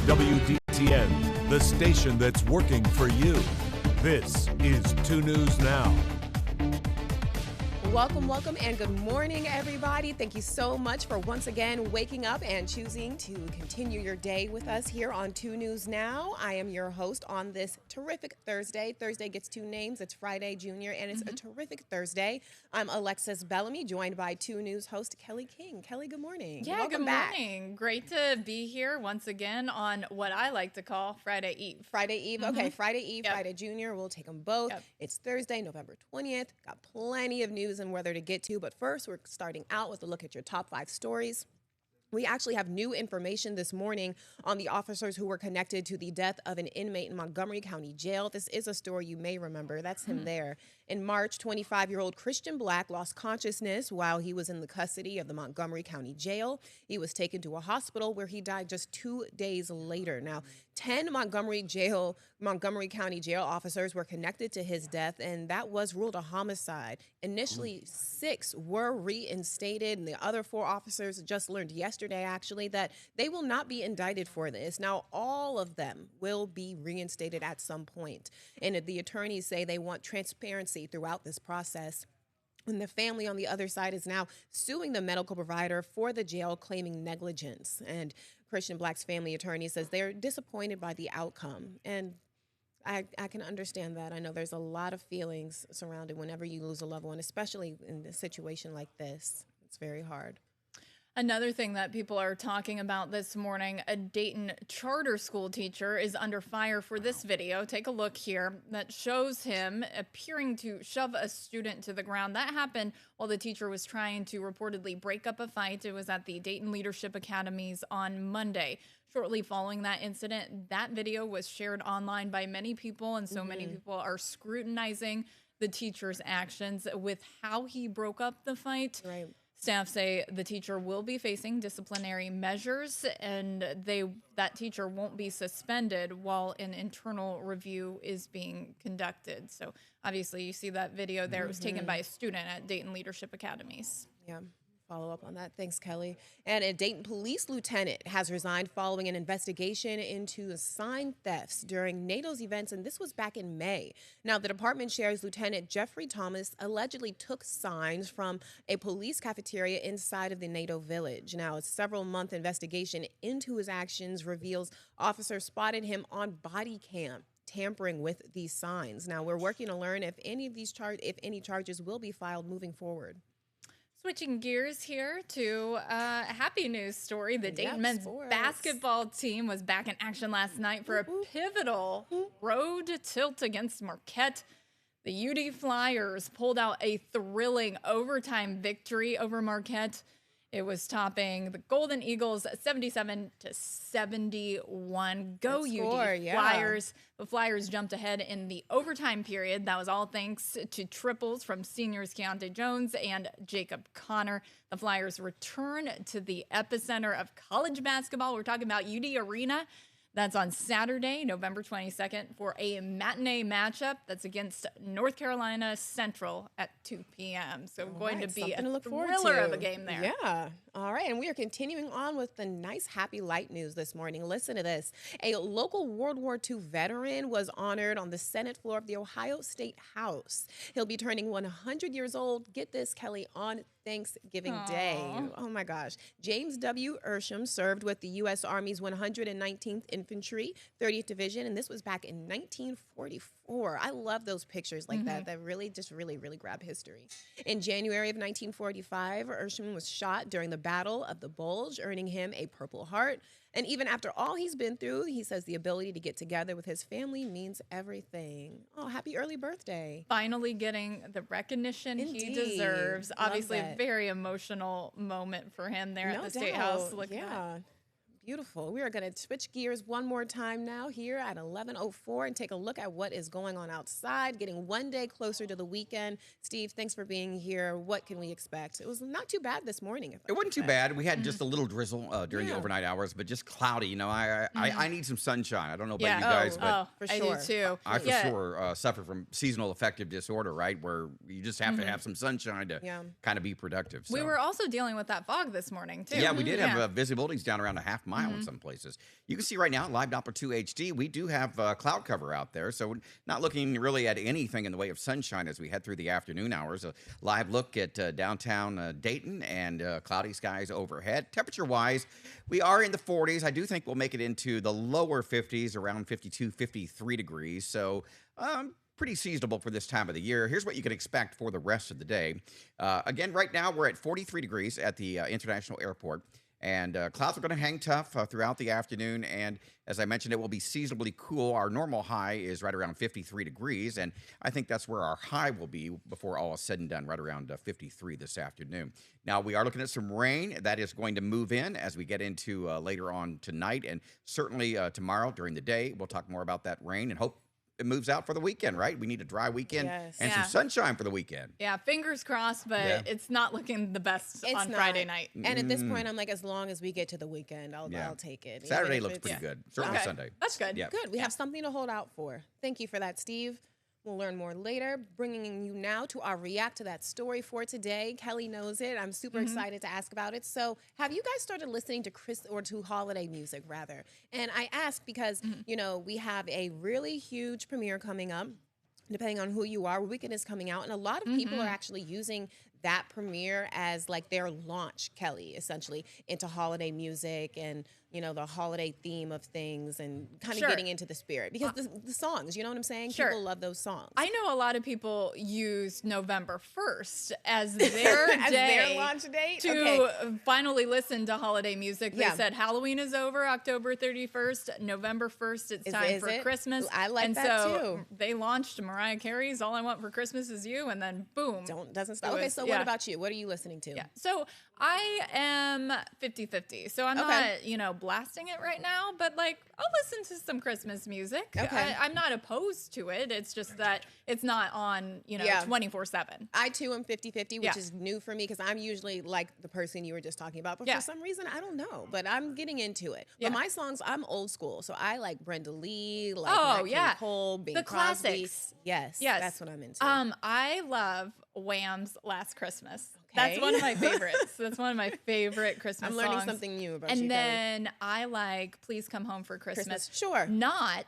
WDTN, the station that's working for you. This is 2 News Now. Welcome, and good morning, everybody. Thank you so much for once again waking up and choosing to continue your day with us here on 2 News Now. I am your host on this terrific Thursday. Thursday gets two names. It's Friday Junior, and it's a terrific Thursday. I'm Alexis Bellamy, joined by 2 News host Kelly King. Kelly, good morning. Yeah, Welcome good back. morning. Great to be here once again on what I like to call Friday Eve. Friday Eve. Okay, Friday Eve, Yep. Friday Junior. We'll take them both. Yep. It's Thursday, November 20th. Got plenty of news and weather to get to. But first, we're starting out with a look at your top 5 stories. We actually have new information this morning on the officers who were connected to the death of an inmate in Montgomery County Jail. This is a story you may remember. That's him there. In March, 25-year-old Christian Black lost consciousness while he was in the custody of the Montgomery County Jail. He was taken to a hospital where he died just 2 days later. Now, 10 Montgomery County Jail officers were connected to his death, and that was ruled a homicide. Initially, 6 were reinstated, and the other 4 officers just learned yesterday, actually, that they will not be indicted for this. Now, all of them will be reinstated at some point, and the attorneys say they want transparency throughout this process. And the family on the other side is now suing the medical provider for the jail, claiming negligence. And Christian Black's family attorney says they're disappointed by the outcome. And I can understand that. I know there's a lot of feelings surrounded whenever you lose a loved one, especially in a situation like this. It's very hard. Another thing that people are talking about this morning, a Dayton charter school teacher is under fire for this video. Take a look here that shows him appearing to shove a student to the ground. That happened while the teacher was trying to reportedly break up a fight. It was at the Dayton Leadership Academies on Monday. Shortly following that incident, that video was shared online by many people, and so many people are scrutinizing the teacher's actions with how he broke up the fight. Right. Staff say the teacher will be facing disciplinary measures, and that teacher won't be suspended while an internal review is being conducted. So obviously you see that video there. It was taken by a student at Dayton Leadership Academies. Yeah. Follow up on that. Thanks, Kelly. And a Dayton police lieutenant has resigned following an investigation into sign thefts during NATO's events, and this was back in May. Now, the department shares Lieutenant Jeffrey Thomas allegedly took signs from a police cafeteria inside of the NATO village. Now, a several-month investigation into his actions reveals officers spotted him on body cam tampering with these signs. Now, we're working to learn if any charges will be filed moving forward. Switching gears here to a happy news story. The Dayton men's sports. basketball team was back in action last night for a pivotal road tilt against Marquette. The UD Flyers pulled out a thrilling overtime victory over Marquette. It was topping the Golden Eagles 77-71. Go Good UD score, yeah. Flyers. The Flyers jumped ahead in the overtime period. That was all thanks to triples from seniors Keontae Jones and Jacob Connor. The Flyers return to the epicenter of college basketball. We're talking about UD Arena. That's on Saturday, November 22nd, for a matinee matchup that's against North Carolina Central at 2 p.m. So going to be a thriller of a game there. Yeah. All right. And we are continuing on with the nice, happy, light news this morning. Listen to this. A local World War II veteran was honored on the Senate floor of the Ohio State House. He'll be turning 100 years old. Get this, Kelly, on Thanksgiving Day. Oh, my gosh. James W. Ersham served with the U.S. Army's 119th Infantry, 30th Division, and this was back in 1944. I love those pictures like that really grab history. In January of 1945, Ersham was shot during the Battle of the Bulge, earning him a Purple Heart. And even after all he's been through, he says the ability to get together with his family means everything. Oh, happy early birthday. Finally getting the recognition he deserves. Obviously, a very emotional moment for him there at the State House. Look at that. Beautiful. We are going to switch gears one more time now here at 11:04 and take a look at what is going on outside, getting one day closer to the weekend. Steve, thanks for being here. What can we expect? It was not too bad this morning. It wasn't too bad. We had just a little drizzle during the overnight hours, but just cloudy. You know, I need some sunshine. I don't know about you guys, but for sure. I do too. I for sure suffer from seasonal affective disorder, right? Where you just have to have some sunshine to kind of be productive. So. We were also dealing with that fog this morning, too. Yeah, we did have visibilities down around a half mile. mile in some places. You can see right now, Live Doppler 2 HD, we do have cloud cover out there. So we're not looking really at anything in the way of sunshine as we head through the afternoon hours. A live look at downtown Dayton and cloudy skies overhead. Temperature-wise, we are in the 40s. I do think we'll make it into the lower 50s, around 52, 53 degrees. So pretty seasonable for this time of the year. Here's what you can expect for the rest of the day. Again, right now we're at 43 degrees at the International Airport. And clouds are going to hang tough throughout the afternoon. And as I mentioned, it will be seasonably cool. Our normal high is right around 53 degrees. And I think that's where our high will be before all is said and done, right around 53 this afternoon. Now, we are looking at some rain. That is going to move in as we get into later on tonight. And certainly tomorrow during the day, we'll talk more about that rain and hope it moves out for the weekend, right? We need a dry weekend and some sunshine for the weekend. Yeah, fingers crossed, but it's not looking the best on Friday night. And at this point, I'm like, as long as we get to the weekend, I'll take it. Saturday looks pretty good. Certainly Sunday. That's good. Yeah. Good. We have something to hold out for. Thank you for that, Steve. We'll learn more later. Bringing you now to our react to that story for today. Kelly knows it. I'm super excited to ask about it. So, have you guys started listening to holiday music rather? And I ask because you know we have a really huge premiere coming up. Depending on who you are, Weekend is coming out, and a lot of people are actually using that premiere as like their launch, Kelly, essentially into holiday music and the holiday theme of things and kind of getting into the spirit because the songs, you know what I'm saying? People love those songs. I know a lot of people use November 1st as their as their launch date to finally listen to holiday music. They said Halloween is over, October 31st, November 1st, it's time for Christmas. I like and that so too. They launched Mariah Carey's All I Want for Christmas Is You, and then boom. Doesn't stop. Okay, so what about you? What are you listening to? Yeah. So I am 50-50. So I'm not, blasting it right now, but like I'll listen to some Christmas music. Okay. I'm not opposed to it. It's just that it's not on, 24/7. I too am 50-50, which is new for me because I'm usually like the person you were just talking about. But for some reason, I don't know. But I'm getting into it. But my songs, I'm old school. So I like Brenda Lee, like Nat King Cole, Bing the Crosby. classics. Yes, that's what I'm into. I love Wham's Last Christmas. That's one of my favorites. That's one of my favorite Christmas songs. I'm learning something new about you, And then I like Please Come Home for Christmas. Sure. Not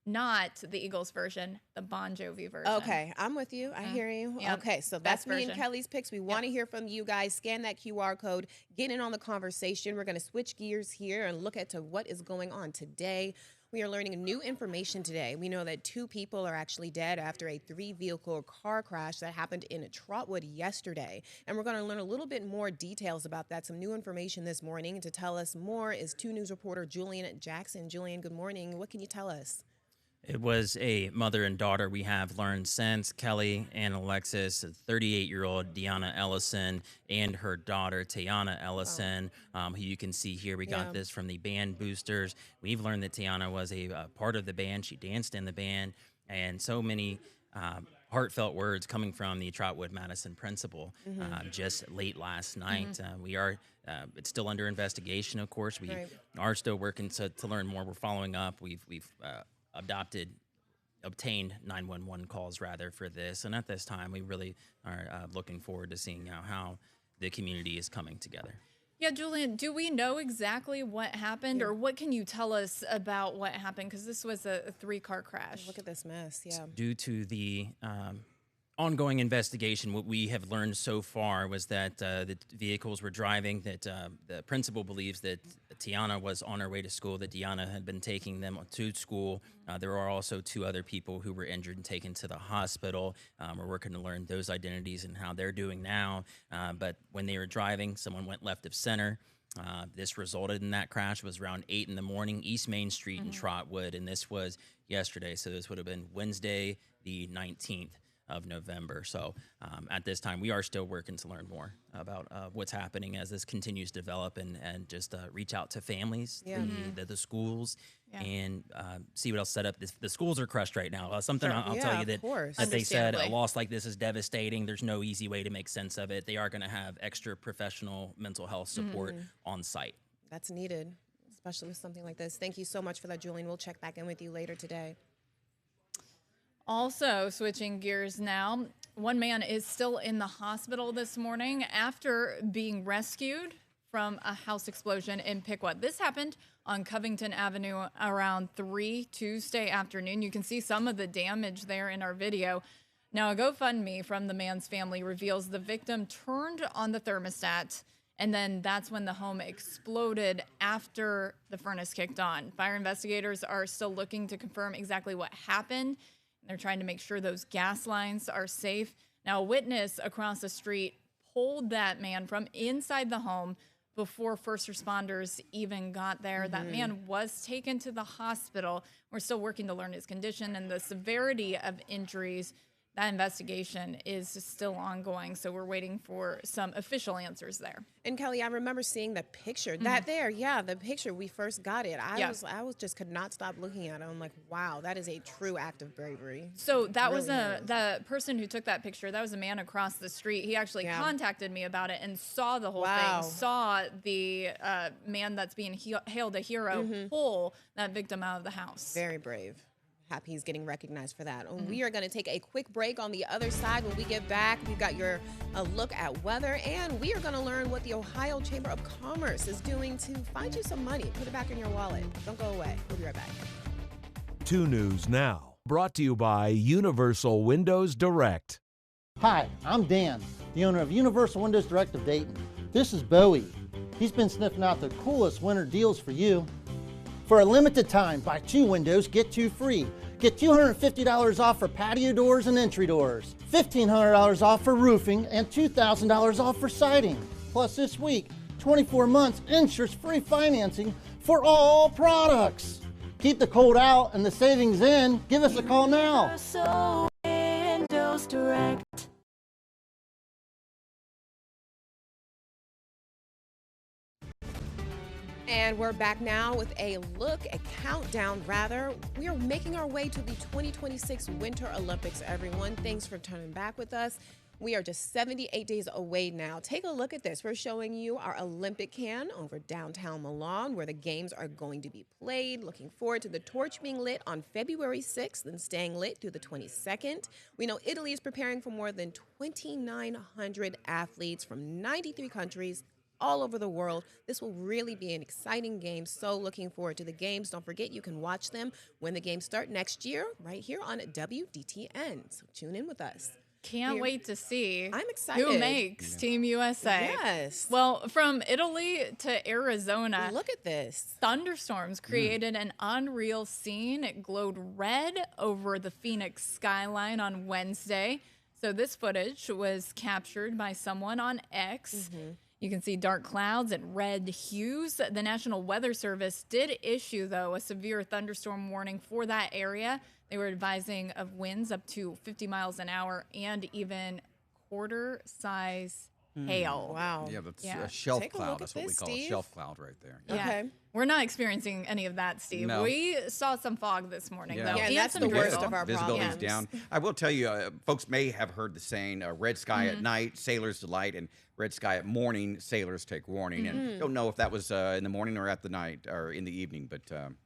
the Eagles version, the Bon Jovi version. Okay, I'm with you. I hear you. Yep. Okay, so that's me and Kelly's picks. We want to hear from you guys. Scan that QR code. Get in on the conversation. We're going to switch gears here and look at what is going on today. We are learning new information today. We know that 2 people are actually dead after a 3-vehicle car crash that happened in Trotwood yesterday. And we're going to learn a little bit more details about that, some new information this morning. And to tell us more is 2 News reporter Julian Jackson. Julian, good morning. What can you tell us? It was a mother and daughter, we have learned since. Kelly and Alexis, 38-year-old Deanna Ellison, and her daughter, Tiana Ellison, who you can see here. We got this from the band boosters. We've learned that Tiana was a part of the band. She danced in the band, and so many heartfelt words coming from the Trotwood Madison principal just late last night. We are it's still under investigation, of course. We are still working to learn more. We're following up. We've obtained 911 calls rather for this, and at this time we really are looking forward to seeing how the community is coming together. Yeah, Julian, do we know exactly what happened, or what can you tell us about what happened? Because this was a 3-car crash. Look at this mess. Due to the ongoing investigation, what we have learned so far was that the vehicles were driving, that the principal believes that Tiana was on her way to school, that Deanna had been taking them to school. There are also 2 other people who were injured and taken to the hospital. We're working to learn those identities and how they're doing now. But when they were driving, someone went left of center. This resulted in that crash. It was around 8 in the morning, East Main Street in Trotwood, and this was yesterday. So this would have been Wednesday, the 19th. Of November. So at this time, we are still working to learn more about what's happening as this continues to develop, and just reach out to families, the schools, and see what else set up. The schools are crushed right now. Something I'll tell you that they said a loss like this is devastating. There's no easy way to make sense of it. They are going to have extra professional mental health support on site. That's needed, especially with something like this. Thank you so much for that, Julian. We'll check back in with you later today. Also, switching gears now, one man is still in the hospital this morning after being rescued from a house explosion in Piqua. This happened on Covington Avenue around 3 Tuesday afternoon. You can see some of the damage there in our video. Now, a GoFundMe from the man's family reveals the victim turned on the thermostat, and then that's when the home exploded after the furnace kicked on. Fire investigators are still looking to confirm exactly what happened. They're trying to make sure those gas lines are safe. Now, a witness across the street pulled that man from inside the home before first responders even got there. That man was taken to the hospital. We're still working to learn his condition and the severity of injuries. That investigation is still ongoing, so we're waiting for some official answers there. And Kelly, I remember seeing the picture. That there, yeah, the picture we first got it. I was just could not stop looking at it. I'm like, wow, that is a true act of bravery. So that was the person who took that picture. That was a man across the street. He actually contacted me about it and saw the whole thing. Saw the man that's being hailed a hero pull that victim out of the house. Very brave. Happy he's getting recognized for that. We are going to take a quick break. On the other side, when we get back, we've got a look at weather, and we are going to learn what the Ohio Chamber of Commerce is doing to find you some money. Put it back in your wallet. Don't go away. We'll be right back. 2 News Now, brought to you by Universal Windows Direct. Hi, I'm Dan, the owner of Universal Windows Direct of Dayton. This is Bowie. He's been sniffing out the coolest winter deals for you. For a limited time, buy 2 windows, get 2 free. Get $250 off for patio doors and entry doors, $1,500 off for roofing, and $2,000 off for siding. Plus this week, 24 months interest-free financing for all products. Keep the cold out and the savings in. Give us a call now. Universal Windows Direct. And we're back now with a countdown rather. We are making our way to the 2026 Winter Olympics, everyone. Thanks for turning back with us. We are just 78 days away now. Take a look at this. We're showing you our Olympic can over downtown Milan, where the games are going to be played. Looking forward to the torch being lit on February 6th and staying lit through the 22nd. We know Italy is preparing for more than 2,900 athletes from 93 countries all over the world. This will really be an exciting game. So looking forward to the games. Don't forget, you can watch them when the games start next year right here on WDTN. So tune in with us. Can't wait to see I'm excited. who makes Team USA. Yes. Well, from Italy to Arizona, Look at this. thunderstorms created an unreal scene. It glowed red over the Phoenix skyline on Wednesday. So this footage was captured by someone on X. You can see dark clouds and red hues. The National Weather Service did issue, though, a severe thunderstorm warning for that area. They were advising of winds up to 50 miles an hour and even quarter-size hail. Wow. Yeah, that's Yeah. a shelf Take a cloud. look That's at what we this, call a Steve. shelf cloud right there. Yeah. Okay. We're not experiencing any of that, Steve. No. We saw some fog this morning, Yeah. though. Yeah, and and that's some the worst drizzle. of our Visibility's problems. down. I will tell you, folks may have heard the saying, red sky at night, sailors delight, and red sky at morning, sailors take warning. And don't know if that was in the morning or at the night or in the evening, but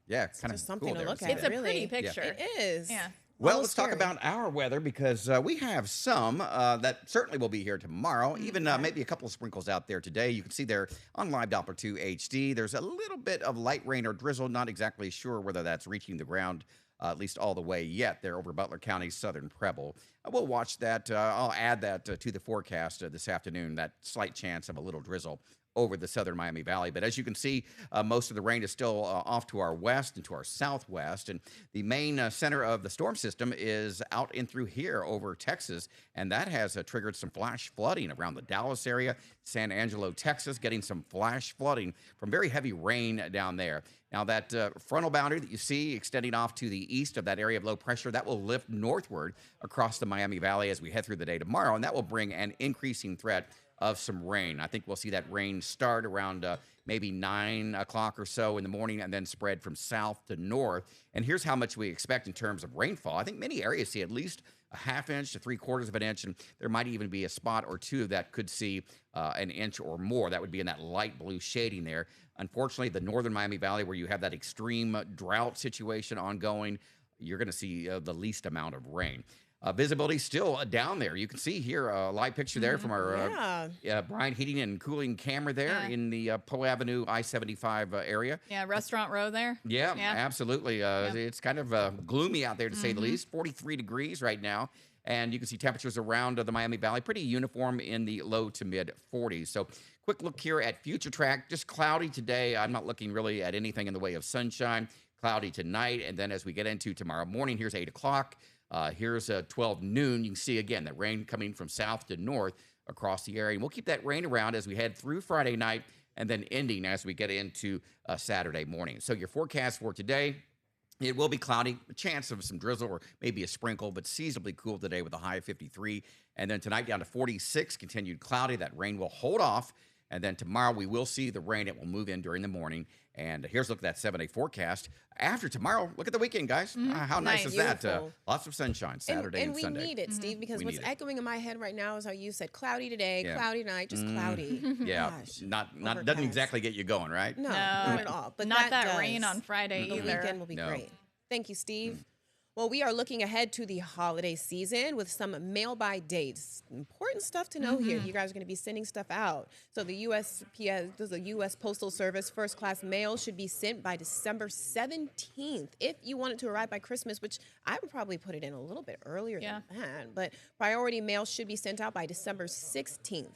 yeah, kind of just something cool to there. look see at. It's that. a Really? pretty picture. It is. Yeah. Well, Almost let's talk scary. about our weather because we have some that certainly will be here tomorrow. Even maybe a couple of sprinkles out there today. You can see there on Live Doppler 2 HD. There's a little bit of light rain or drizzle. Not exactly sure whether that's reaching the ground at least all the way yet there over Butler County's southern Preble. We'll watch that. I'll add that to the forecast this afternoon, that slight chance of a little drizzle over the southern Miami Valley. But as you can see, most of the rain is still off to our west and to our southwest. And the main center of the storm system is out in through here over Texas. And that has triggered some flash flooding around the Dallas area, San Angelo, Texas, getting some flash flooding from very heavy rain down there. Now, that frontal boundary that you see extending off to the east of that area of low pressure, that will lift northward across the Miami Valley as we head through the day tomorrow. And that will bring an increasing threat of some rain. I think we'll see that rain start around maybe 9 o'clock or so in the morning and then spread from south to north. And here's how much we expect in terms of rainfall. I think many areas see at least a ½ inch to 3/4 of an inch, and there might even be a spot or two that could see an inch or more. That would be in that light blue shading there. Unfortunately, the northern Miami Valley, where you have that extreme drought situation ongoing, you're going to see the least amount of rain. Visibility still down there. You can see here a live picture there from our Bryant Heating and Cooling camera there in the Poe Avenue I-75 area. Yeah, Restaurant Row there. Yeah, absolutely. It's kind of gloomy out there, to say the least. 43 degrees right now. And you can see temperatures around the Miami Valley pretty uniform in the low to mid 40s. So quick look here at Future Track. Just cloudy today. I'm not looking really at anything in the way of sunshine. Cloudy tonight. And then as we get into tomorrow morning, here's 8 o'clock. Here's 12 noon. You can see, again, that rain coming from south to north across the area. And we'll keep that rain around as we head through Friday night and then ending as we get into Saturday morning. So your forecast for today, it will be cloudy, a chance of some drizzle or maybe a sprinkle, but seasonably cool today with a high of 53. And then tonight down to 46, continued cloudy. That rain will hold off. And then tomorrow we will see the rain. It will move in during the morning. And here's a look at that 7-day forecast. After tomorrow, look at the weekend, guys. How nice is that? Lots of sunshine Saturday and Sunday. And we need it, Steve, because We what's need it. echoing in my head right now is how you said cloudy today, cloudy night, just cloudy. Yeah, Gosh, not doesn't overcast. exactly get you going, right? No, not at all. But Not that does. rain on Friday The either. weekend will be No. great. Thank you, Steve. Well, we are looking ahead to the holiday season with some mail-by dates. Important stuff to know here. You guys are going to be sending stuff out. So the USPS, the U.S. Postal Service first-class mail should be sent by December 17th. If you want it to arrive by Christmas, which I would probably put it in a little bit earlier than that, but priority mail should be sent out by December 16th.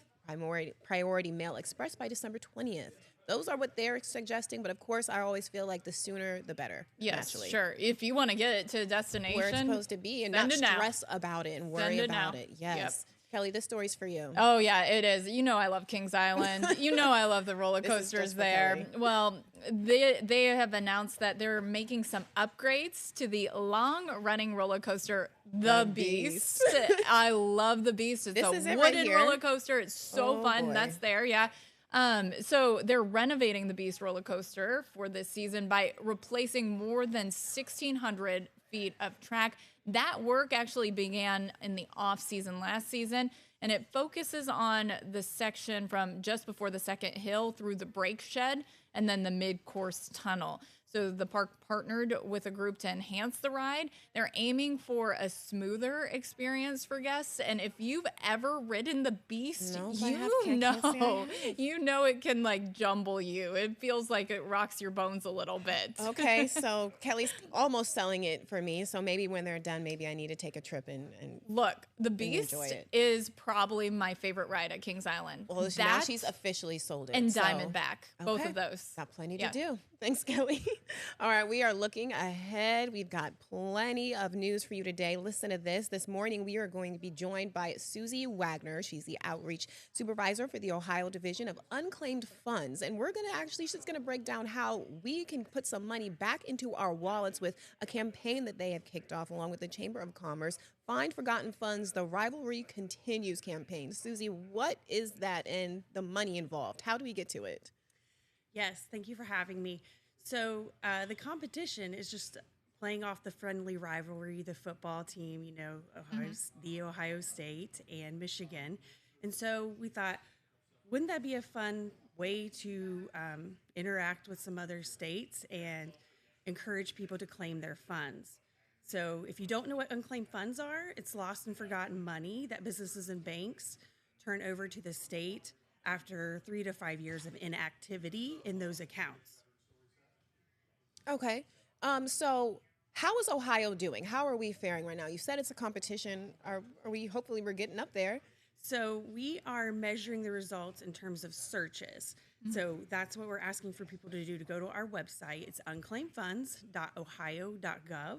Priority mail express by December 20th. Those are what they're suggesting, but of course, I always feel like the sooner, the better. Yes, naturally. sure. If you want to get it to a destination, Where it's supposed to be and send not it now. stress about it and worry Send it about now. it. Yes. Kelly, this story's for you. Oh yeah, it is. You know I love Kings Island. You know I love the roller This is coasters just for there. Kelly. Well, they have announced that they're making some upgrades to the long-running roller coaster, The Beast. I love The Beast. It's This a is it right wooden here. roller coaster. It's so Oh, fun. boy. That's there, yeah. So they're renovating the Beast roller coaster for this season by replacing more than 1,600 feet of track. That work actually began in the off season last season, and it focuses on the section from just before the second hill through the brake shed and then the mid-course tunnel. So the park partnered with a group to enhance the ride. They're aiming for a smoother experience for guests. And if you've ever ridden the Beast, Nope, I you can't say I know, have. you know it can like jumble you. It feels like it rocks your bones a little bit. Okay, so Kelly's almost selling it for me. So maybe when they're done, maybe I need to take a trip and Look, the Beast enjoy it. is probably my favorite ride at Kings Island. well, now That she's officially sold it. and so- Diamondback, both Okay. of those. Got plenty Yeah. to do. Thanks, Kelly. All right, we are looking ahead. We've got plenty of news for you today. Listen to this. This morning, we are going to be joined by Susie Wagner. She's the outreach supervisor for the Ohio Division of Unclaimed Funds. And we're going to actually, she's going to break down how we can put some money back into our wallets with a campaign that they have kicked off along with the Chamber of Commerce. Find Forgotten Funds, the Rivalry Continues campaign. Susie, what is that and the money involved? How do we get to it? Yes, thank you for having me. So the competition is just playing off the friendly rivalry, the football team, you know, the Ohio State and Michigan. And so we thought, wouldn't that be a fun way to interact with some other states and encourage people to claim their funds? So if you don't know what unclaimed funds are, it's lost and forgotten money that businesses and banks turn over to the state after 3 to 5 years of inactivity in those accounts. Okay. So how is Ohio doing? How are we faring right now? You said it's a competition. Are we, hopefully we're getting up there. So we are measuring the results in terms of searches. So that's what we're asking for people to do, to go to our website. It's unclaimedfunds.ohio.gov.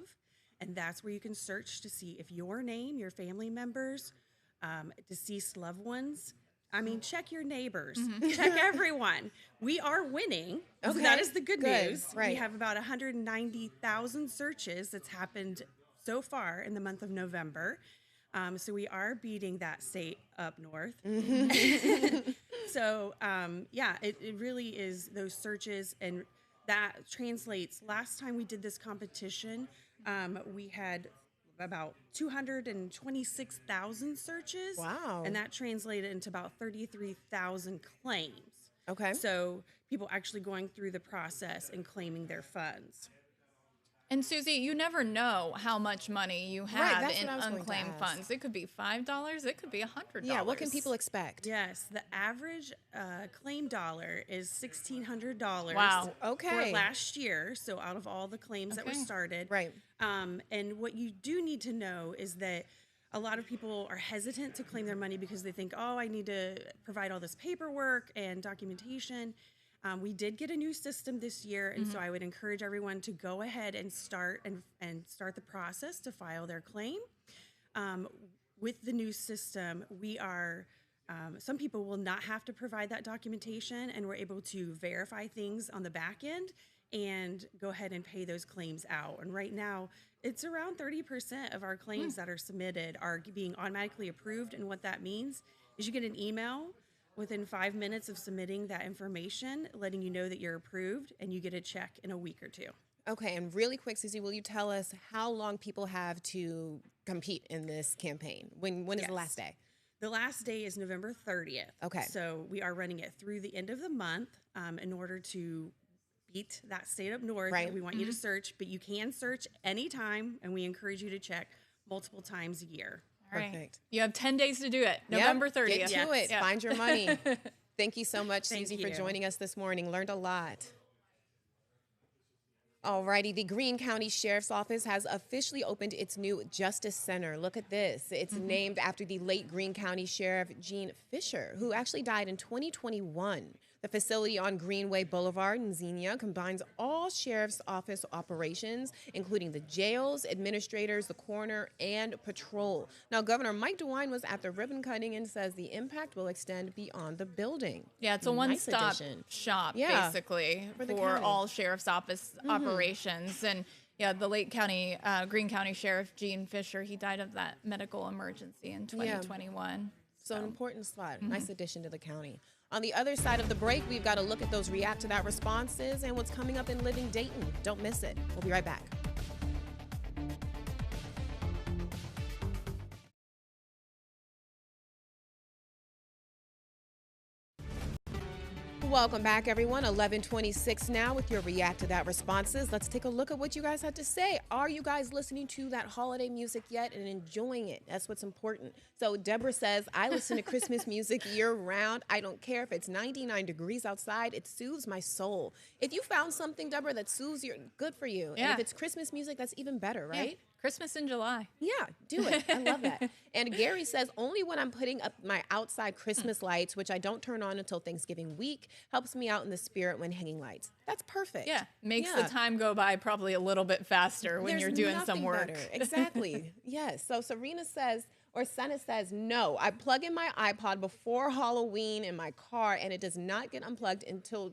And that's where you can search to see if your name, your family members, deceased loved ones, I mean, check your neighbors, check everyone. We are winning. So Okay, that is the good good, news. right. We have about 190,000 searches that's happened so far in the month of November. So we are beating that state up north. So yeah, it really is those searches, and that translates. Last time we did this competition, we had about 226,000 searches. Wow. And that translated into about 33,000 claims. Okay. So people actually going through the process and claiming their funds. And Susie, you never know how much money you Right, have that's in what I was going to unclaimed ask. funds. It could be $5, it could be $100. Yeah, what can people expect? Yes, the average claim dollar is $1,600. Wow. Okay. For last year, so out of all the claims that were Okay. started. Right. And what you do need to know is that a lot of people are hesitant to claim their money because they think, oh, I need to provide all this paperwork and documentation. We did get a new system this year, and so I would encourage everyone to go ahead and start the process to file their claim. With the new system, we are some people will not have to provide that documentation, and we're able to verify things on the back end and go ahead and pay those claims out. And right now, it's around 30% of our claims that are submitted are being automatically approved. And what that means is you get an email within 5 minutes of submitting that information, letting you know that you're approved, and you get a check in a week or two. Okay, and really quick, Susie, will you tell us how long people have to compete in this campaign? When is the last day? The last day is November 30th. Okay. So we are running it through the end of the month in order to beat that state up north. Right. We want you to search, but you can search anytime, and we encourage you to check multiple times a year. All right. Perfect. You have 10 days to do it. Yep, November 30th. Get to Yes. it. Yeah. Find your money. Thank you so much, Thank Susie, for you. joining us this morning. Learned a lot. Alrighty, the Greene County Sheriff's Office has officially opened its new Justice Center. Look at this. It's named after the late Greene County Sheriff Gene Fisher, who actually died in 2021. The facility on Greenway Boulevard in Xenia combines all Sheriff's Office operations, including the jails, administrators, the coroner, and patrol. Now, Governor Mike DeWine was at the ribbon cutting and says the impact will extend beyond the building. Yeah, it's a Nice one-stop addition. shop, Yeah, basically, for the for county. all Sheriff's Office operations. And yeah, the late Greene County Sheriff Gene Fisher, he died of that medical emergency in 2021. So an important spot. Nice addition to the county. On the other side of the break, we've got to look at those react to that responses and what's coming up in Living Dayton. Don't miss it. We'll be right back. Welcome back, everyone. 11:26 now with your React to That responses. Let's take a look at what you guys had to say. Are you guys listening to that holiday music yet and enjoying it? That's what's important. So Deborah says, I listen to Christmas music year round. I don't care if it's 99 degrees outside. It soothes my soul. If you found something, Deborah, that soothes your, good for you. And Yeah. if it's Christmas music, that's even better, right? Yeah. Christmas in July. Yeah, do it. I love that. And Gary says, only when I'm putting up my outside Christmas lights, which I don't turn on until Thanksgiving week, helps me out in the spirit when hanging lights. That's perfect. Yeah, makes Yeah. the time go by probably a little bit faster when There's you're doing some nothing work. better. Exactly. Yes. So Serena says, or Senna says, no, I plug in my iPod before Halloween in my car, and it does not get unplugged until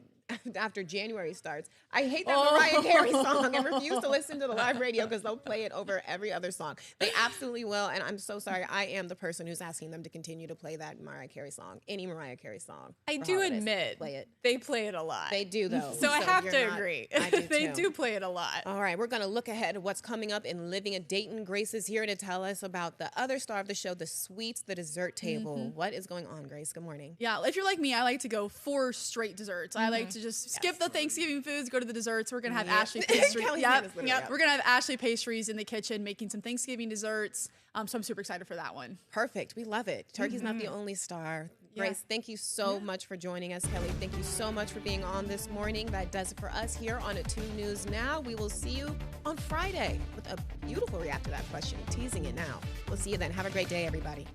after January starts. I hate that Mariah Carey song and refuse to listen to the live radio because they'll play it over every other song. They absolutely will, and I'm so sorry. I am the person who's asking them to continue to play that Mariah Carey song, any Mariah Carey song. I for do holidays. admit Play it. they play it a lot. They do, though. So I have you're to not- agree. I do They too. do play it a lot. All right, we're going to look ahead at what's coming up in Living at Dayton. Grace is here to tell us about the other star of the show, the sweets, the dessert table. What is going on, Grace? Good morning. Yeah, if you're like me, I like to go for straight desserts. I like to just skip the Thanksgiving foods, go to the desserts. We're gonna have Yep. Ashley pastries. Kelly's hand is literally up. We're gonna have Ashley pastries in the kitchen making some Thanksgiving desserts. So I'm super excited for that one. Perfect. We love it. Turkey's not the only star. Grace, thank you so much for joining us. Kelly, thank you so much for being on this morning. That does it for us here on A 2 News Now. We will see you on Friday with a beautiful react to that question. Teasing it now. We'll see you then. Have a great day, everybody.